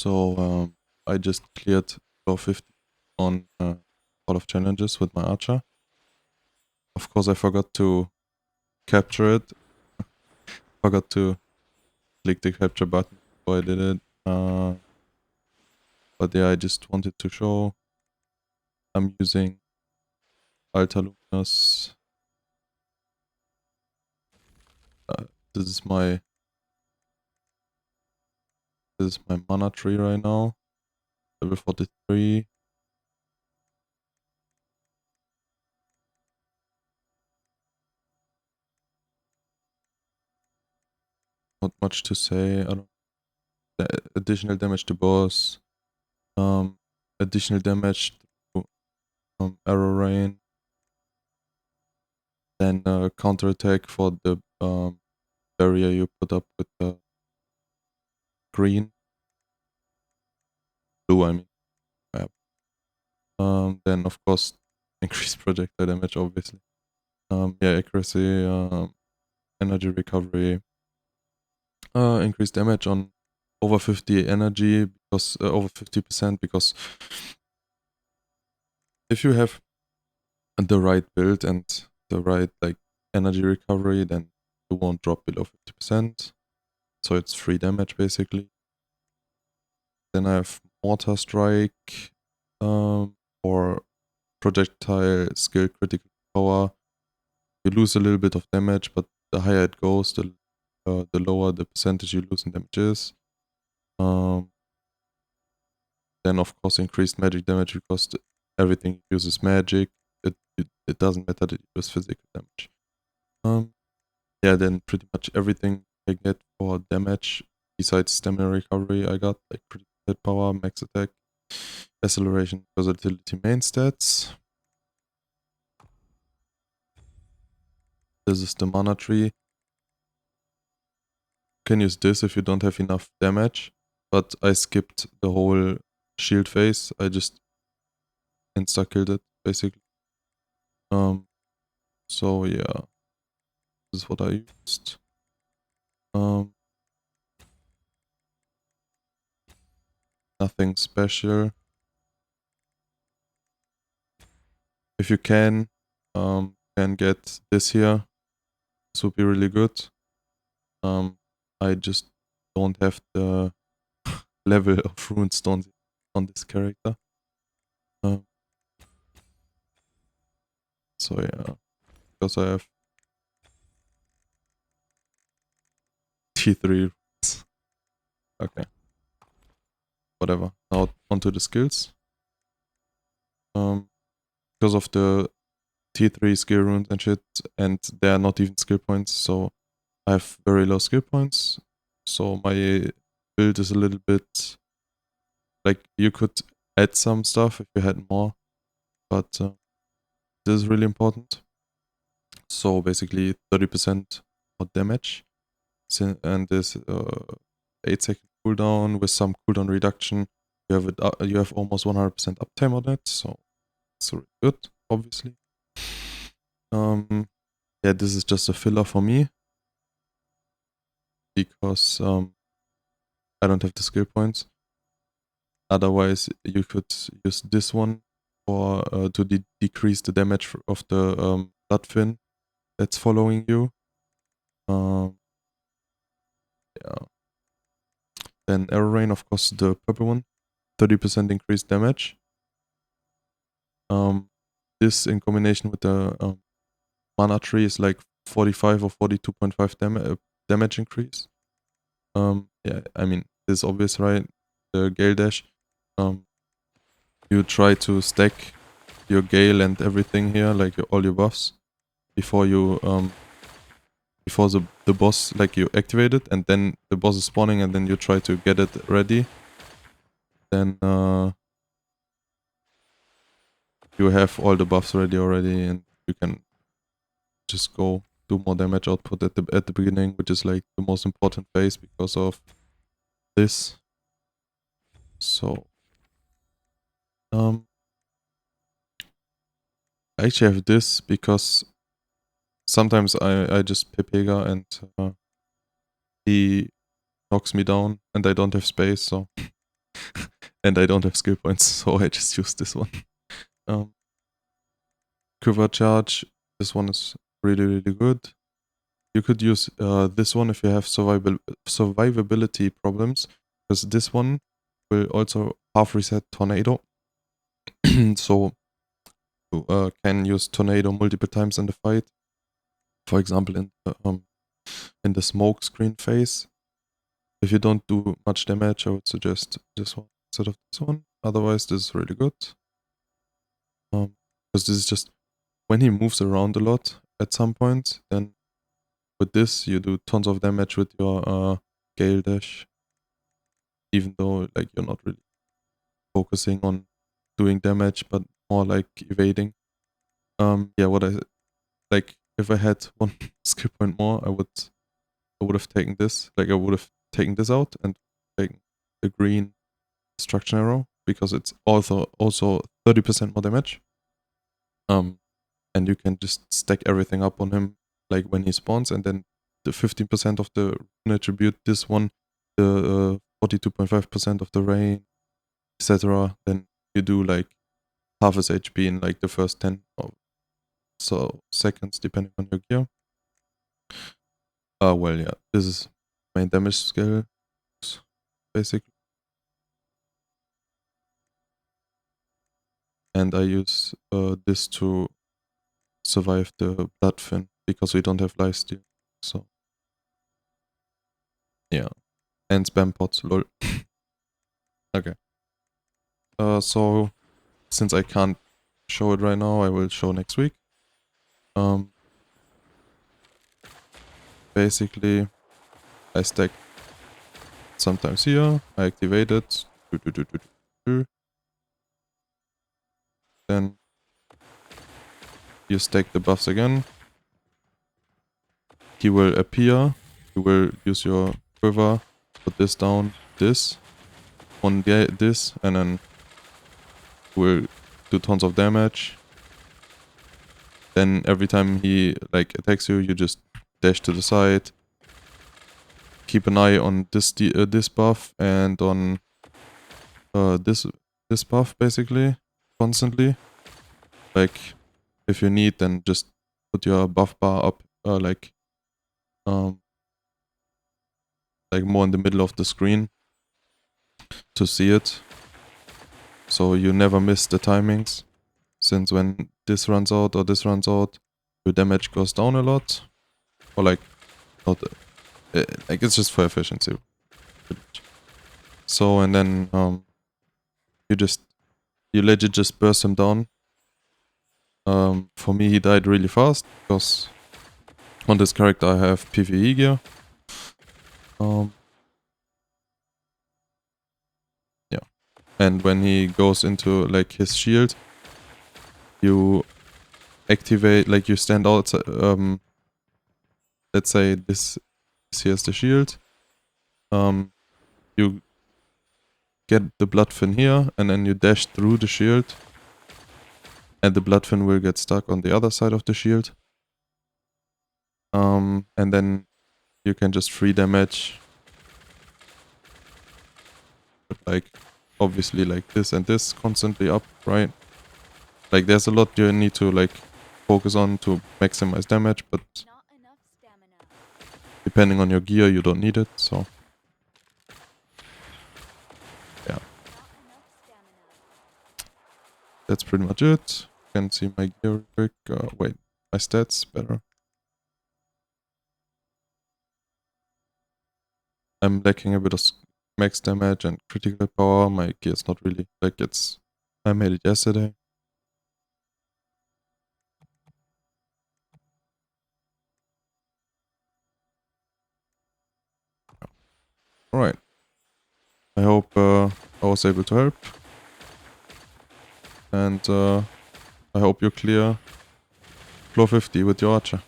So I just cleared floor 50 on Hall of Challenges with my archer. Of course, I forgot to capture it. Forgot to click the capture button before I did it. But yeah, I just wanted to show I'm using Alta Luminous. This is my mana tree right now. Level 43. Not much to say. I don't. Additional damage to boss. Additional damage to arrow rain. Then counter attack for the barrier you put up with the blue, I mean. Yeah. Then of course increased projectile damage, obviously. Yeah, accuracy, energy recovery, increased damage on over 50 energy because over 50% because if you have the right build and the right like energy recovery, then you won't drop below 50%. So it's free damage basically. Then I have Mortar Strike for projectile skill critical power. You lose a little bit of damage, but the higher it goes, the lower the percentage you lose in damage is. Then of course increased magic damage because everything uses magic. It doesn't matter that you use physical damage. Yeah, then pretty much everything I get for damage besides stamina recovery I got, like critical hit power, max attack, acceleration, versatility main stats. This is the mana tree. You can use this if you don't have enough damage, but I skipped the whole shield phase. I just insta-killed it, basically. So yeah, this is what I used. Nothing special. If you can get this here, this would be really good. I just don't have the level of runestones on this character. So yeah, because I have T3 runes. Okay. Whatever. Now onto the skills. Because of the T3 skill runes and shit, and they are not even skill points, so I have very low skill points. So my build is a little bit like you could add some stuff if you had more, but this is really important. So basically 30% more damage, and this 8-second cooldown with some cooldown reduction. You have almost 100% uptime on it, so it's really good, obviously. Yeah, this is just a filler for me because I don't have the skill points. Otherwise, you could use this one for to decrease the damage of the blood fin that's following you. Yeah. Then Arrow Rain, of course, the purple one, 30% increased damage. This in combination with the mana tree is like 45 or 42.5 damage increase. Yeah, I mean, this is obvious, right? The Gale Dash. You try to stack your Gale and everything here, like all your buffs, before you before the boss, like you activate it, and then the boss is spawning, and then you try to get it ready. Then you have all the buffs ready already, and you can just go do more damage output at the beginning, which is like the most important phase because of this. So I actually have this because sometimes I just Pepega and he knocks me down and I don't have space, so And I don't have skill points, so I just use this one. Quiver charge, this one is really, really good. You could use this one if you have survivability problems, because this one will also half reset tornado. So you can use tornado multiple times in the fight. For example, in the smoke screen phase. If you don't do much damage, I would suggest this one instead of this one. Otherwise, this is really good. Because this is just when he moves around a lot at some point, then with this you do tons of damage with your Gale Dash. Even though like you're not really focusing on doing damage, but more like evading. Yeah, what I like if I had one skill point more, I would have taken this. Like I would have taken this out and taken the green destruction arrow because it's also 30% more damage. And you can just stack everything up on him like when he spawns, and then the 15% of the rune attribute, this one, the 42.5% of the rain, etc. Then you do like half his HP in like the first 10 or so seconds, depending on your gear. Well, yeah, this is main damage skill, basically. And I use this to survive the blood fin because we don't have lifesteal. So yeah, and spam pots. Lol. Okay. So since I can't show it right now, I will show next week. Basically, I stack sometimes here. I activate it. Then you stack the buffs again. He will appear. You will use your quiver, put this down, this, on this, and then will do tons of damage. Then every time he like attacks you, you just dash to the side. Keep an eye on this buff and on this buff basically constantly. Like if you need, then just put your buff bar up like more in the middle of the screen to see it. So you never miss the timings. Since when this runs out or this runs out, your damage goes down a lot. Or like not like it's just for efficiency. So and then you legit just burst him down. For me he died really fast because on this character I have PvE gear. Yeah. And when he goes into like his shield, you activate, like you stand out, let's say this here's the shield. You get the blood fin here and then you dash through the shield and the blood fin will get stuck on the other side of the shield. And then you can just free damage with like obviously like this and this constantly up, right? Like there's a lot you need to like focus on to maximize damage, but depending on your gear you don't need it, so yeah. That's pretty much it. You can see my gear real quick. Wait, my stats better. I'm lacking a bit of max damage and critical power. My gear's not really like I made it yesterday. Alright. I hope I was able to help. And I hope you clear floor 50 with your archer.